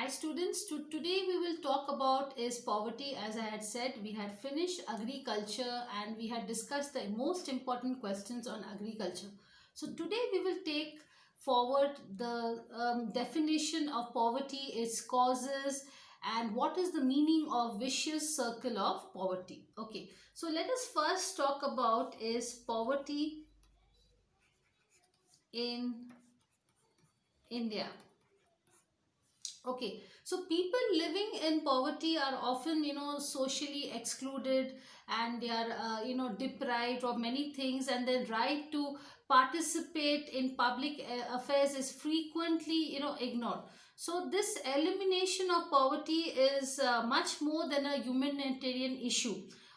Hi students, today we will talk about is poverty. As I had said, we had finished agriculture and we had discussed the most important questions on agriculture. So today we will take forward the definition of poverty, its causes, and what is the meaning of vicious circle of poverty. Okay, so let us first talk about is poverty in India. Okay, so people living in poverty are often, socially excluded, and they are, deprived of many things, and their right to participate in public affairs is frequently, ignored. So this elimination of poverty is much more than a humanitarian issue.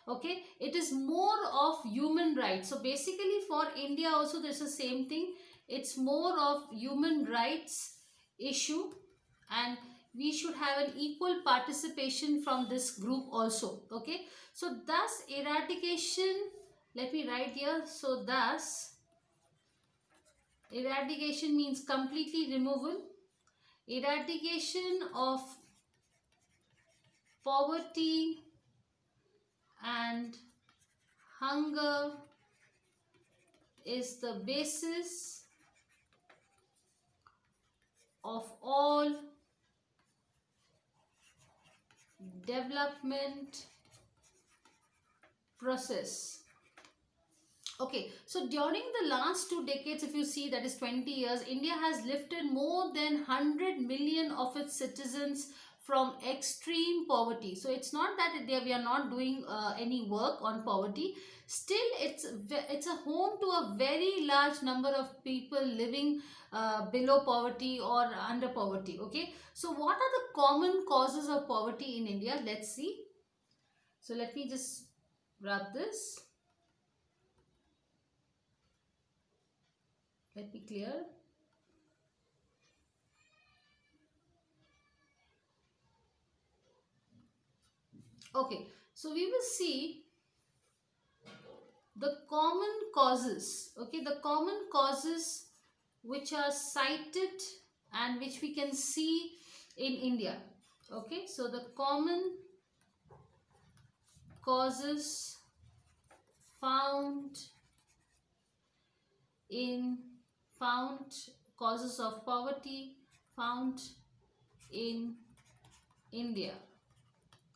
Okay, it is more of human rights. So basically, for India also, there's the same thing. It's more of human rights issue, and we should have an equal participation from this group also. Okay, so thus eradication, let me write here. So thus eradication means completely removal, eradication of poverty and hunger is the basis of all development process. Okay, so during the last 2 decades, if you see, that is 20 years, India has lifted more than 100 million of its citizens from extreme poverty. So it's not that we are not doing any work on poverty. Still, it's a home to a very large number of people living below poverty or under poverty. Okay, so what are the common causes of poverty in India? Let's see. So let me just wrap this. Let me clear. Okay, so we will see the common causes. Okay, the common causes which are cited and which we can see in India. Okay, so the common causes found in found causes of poverty found in India.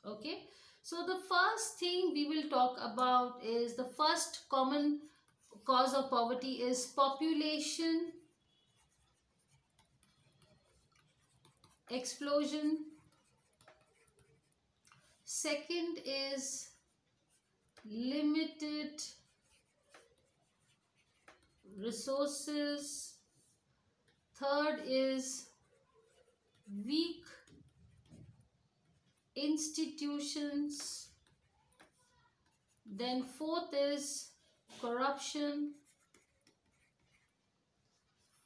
Okay, so the first thing we will talk about is the first common cause of poverty is population explosion. Second is limited resources. Third is weak institutions. Then fourth is corruption.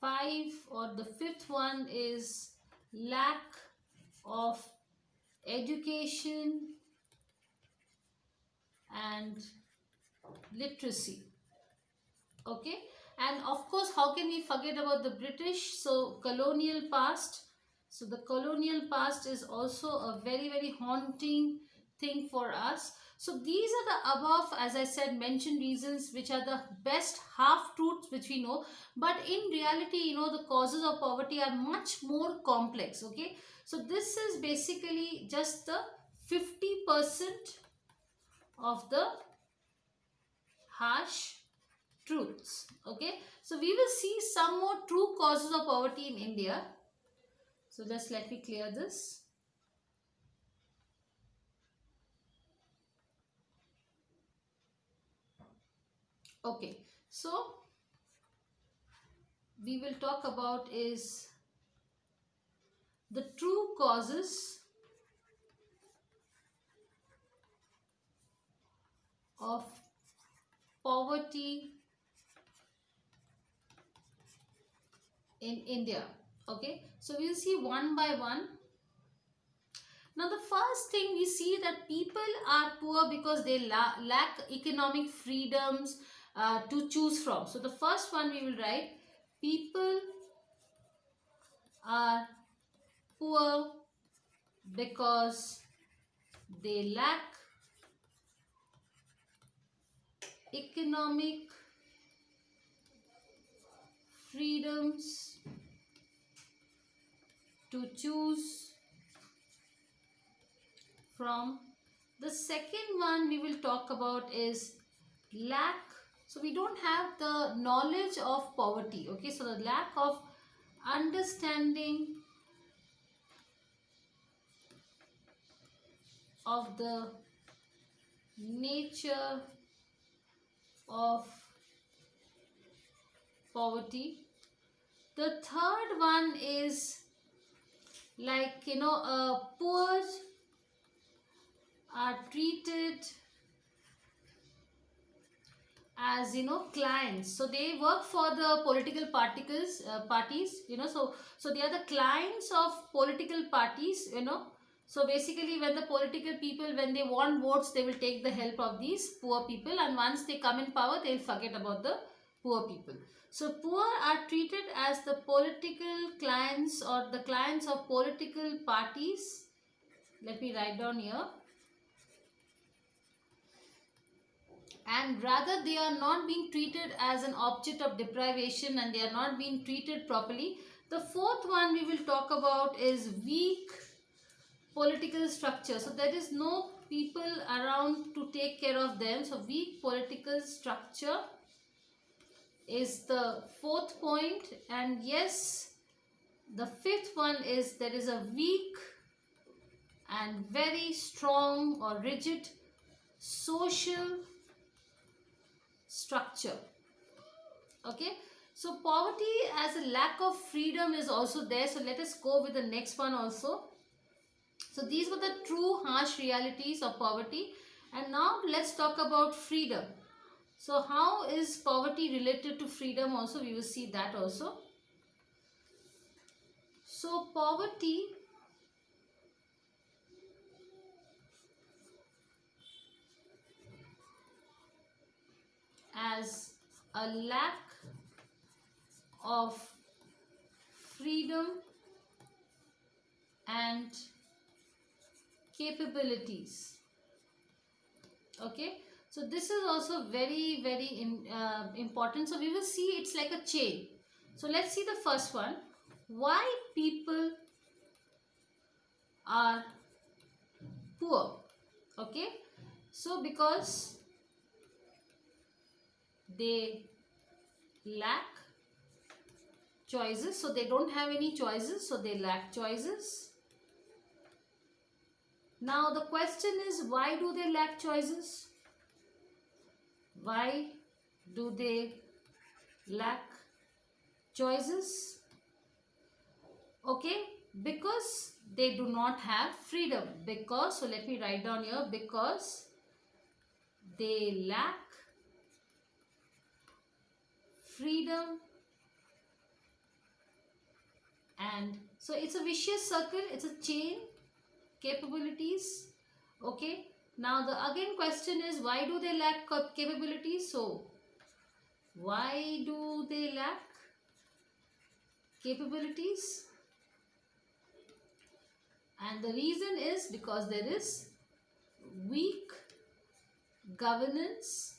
The fifth one is lack of education and literacy. Okay, and of course, how can we forget about the British? So colonial past. So the colonial past is also a very haunting thing for us. So these are the above, as I said, mentioned reasons which are the best half truths which we know. But in reality, the causes of poverty are much more complex. Okay, so this is basically just the 50% of the harsh truths. Okay, so we will see some more true causes of poverty in India. So just let me clear this. Okay, so we will talk about is the true causes of poverty in India. Okay, so we'll see one by one. Now the first thing we see that people are poor because they lack economic freedoms to choose from. So the first one we will write, people are poor because they lack economic freedoms to choose from. The second one we will talk about is lack. So we don't have the knowledge of poverty. Okay, so the lack of understanding of the nature of poverty. The third one is like poor are treated as clients, so they work for the political parties, so they are the clients of political parties, so basically when the political people, when they want votes, they will take the help of these poor people, and once they come in power, they'll forget about the poor people. So poor are treated as the political clients or the clients of political parties. Let me write down here. And rather they are not being treated as an object of deprivation, and they are not being treated properly. The fourth one we will talk about is weak political structure. So there is no people around to take care of them. So weak political structure is the fourth point. And yes, the fifth one is there is a weak and very strong or rigid social structure. Okay, so poverty as a lack of freedom is also there. So let us go with the next one also. So these were the true harsh realities of poverty. And now let's talk about freedom. So how is poverty related to freedom also? We will see that also. So poverty as a lack of freedom and capabilities. Okay, so this is also very important. So we will see it's like a chain. So let's see the first one. Why people are poor? Okay, so because they lack choices, so they don't have any choices, so they lack choices. Now the question is, why do they lack choices? Why do they lack choices? Okay, because they do not have freedom. Because, so let me write down here, because they lack freedom. And so it's a vicious circle, it's a chain. Capabilities. Okay, now the again question is, why do they lack capabilities? So why do they lack capabilities? And the reason is because there is weak governance.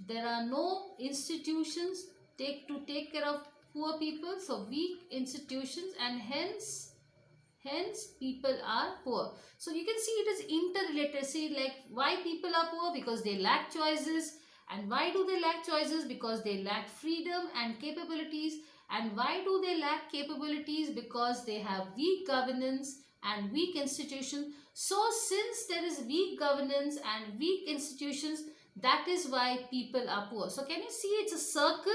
There are no institutions to take care of poor people, so weak institutions, and hence people are poor. So you can see it is interrelated. See, like, why people are poor? Because they lack choices. And why do they lack choices? Because they lack freedom and capabilities. And why do they lack capabilities? Because they have weak governance and weak institutions. So since there is weak governance and weak institutions, that is why people are poor. So can you see it's a circle?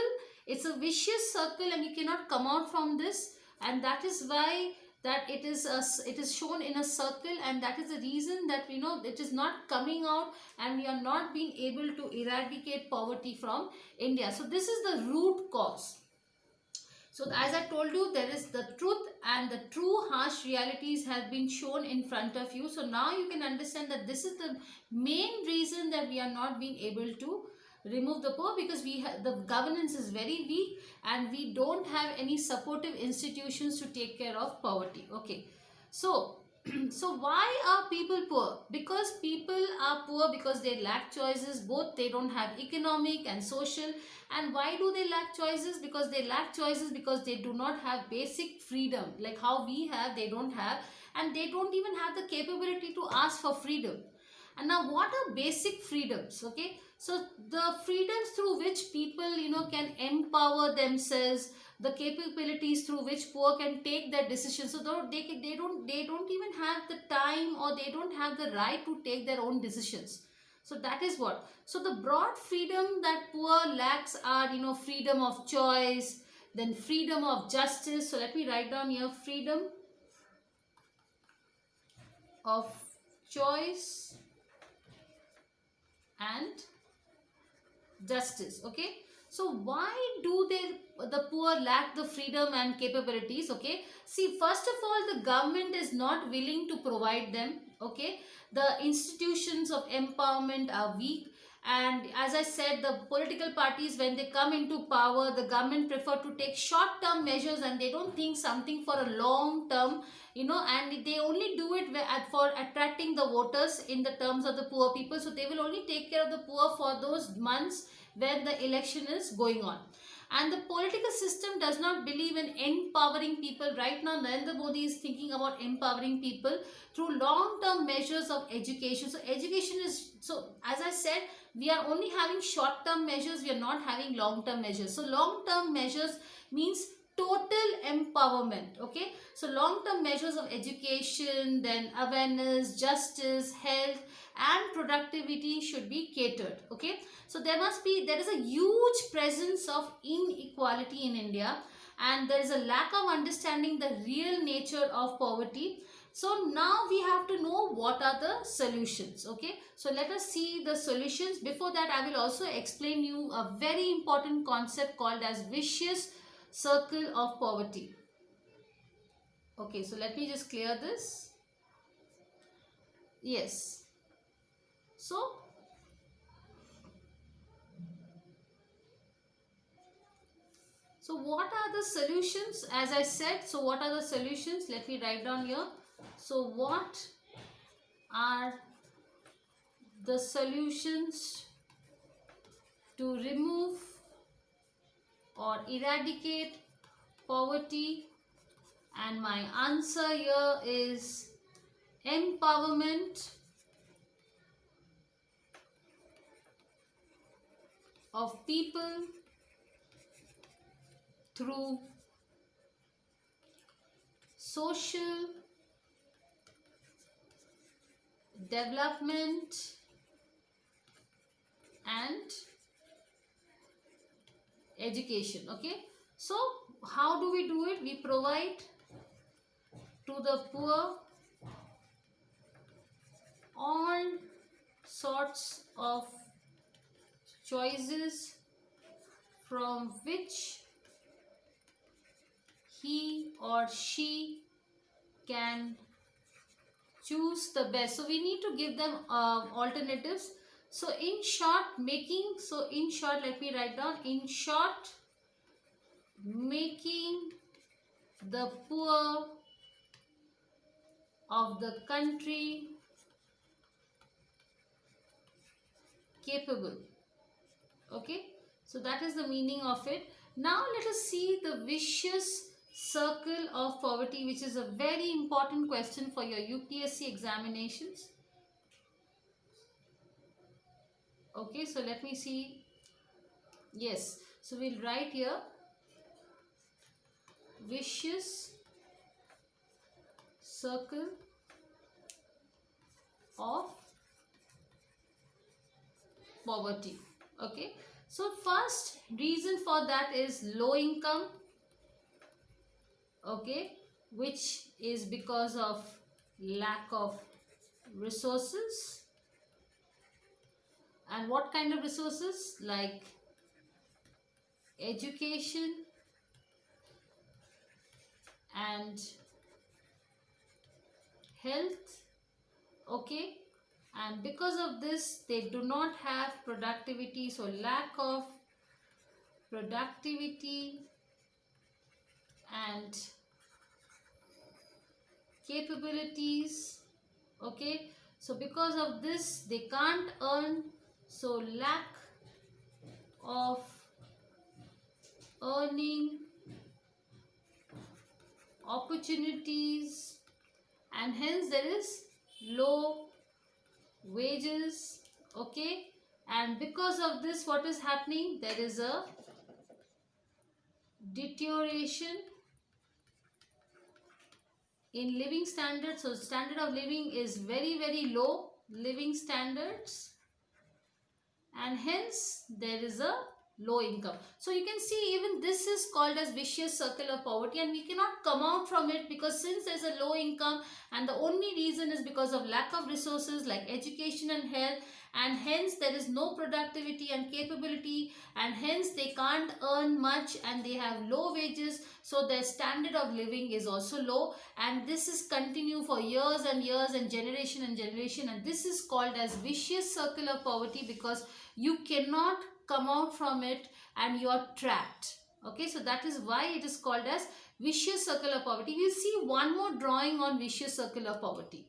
It's a vicious circle, and you cannot come out from this. And that is why that it is shown in a circle, and that is the reason that it is not coming out, and we are not being able to eradicate poverty from India. So this is the root cause. So as I told you, there is the truth, and the true harsh realities have been shown in front of you. So now you can understand that this is the main reason that we are not being able to remove the poor, because the governance is very weak, and we don't have any supportive institutions to take care of poverty. Okay, So, so why are people poor? Because people are poor because they lack choices. Both they don't have economic and social. And why do they lack choices? Because they lack choices because they do not have basic freedom like how we have. They don't have, and they don't even have the capability to ask for freedom. And now, what are basic freedoms? Okay, so the freedoms through which people, can empower themselves, the capabilities through which poor can take their decisions. So they don't even have the time, or they don't have the right to take their own decisions. So that is what. So the broad freedom that poor lacks are, freedom of choice, then freedom of justice. So let me write down here: freedom of choice and justice. Okay, so why do the poor lack the freedom and capabilities? Okay, see, first of all, the government is not willing to provide them. Okay, the institutions of empowerment are weak, and as I said, the political parties, when they come into power, the government prefer to take short term measures, and they don't think something for a long term, and they only do it for attracting the voters in the terms of the poor people. So they will only take care of the poor for those months when the election is going on. And the political system does not believe in empowering people. Right now, Narendra Modi is thinking about empowering people through long-term measures of education. So education is, so as I said, we are only having short-term measures, we are not having long-term measures. So long-term measures means total empowerment. Okay, so long-term measures of education, then awareness, justice, health, and productivity should be catered. Okay, so there is a huge presence of inequality in India, and there is a lack of understanding the real nature of poverty. So now we have to know what are the solutions. Okay, so let us see the solutions. Before that, I will also explain you a very important concept called as vicious circle of poverty. Okay, so let me just clear this. Yes, so what are the solutions? As I said, so what are the solutions? Let me write down here. So what are the solutions to remove or eradicate poverty? And my answer here is empowerment of people through social development and education. Okay, so how do we do it? We provide to the poor all sorts of choices from which he or she can choose the best. So we need to give them alternatives. So in short, let me write down: in short, making the poor of the country capable. Okay, so that is the meaning of it. Now let us see the vicious circle of poverty, which is a very important question for your UPSC examinations. Okay, so let me see. Yes, so we'll write here vicious circle of poverty. Okay, so first reason for that is low income. Okay, which is because of lack of resources. And what kind of resources? Like education and health. Okay, and because of this they do not have productivity. So lack of productivity and capabilities. Okay, so because of this they can't earn, so lack of earning opportunities, and hence there is low wages. Okay, and because of this what is happening, there is a deterioration in living standards. So standard of living is very low living standards, and hence there is a low income. So you can see even this is called as vicious circle of poverty, and we cannot come out from it, because since there's a low income and the only reason is because of lack of resources like education and health, and hence there is no productivity and capability, and hence they can't earn much and they have low wages, so their standard of living is also low, and this is continue for years and years and generation, and this is called as vicious circle of poverty, because you cannot come out from it and you are trapped. Okay, so that is why it is called as vicious circle of poverty. We'll see one more drawing on vicious circle of poverty.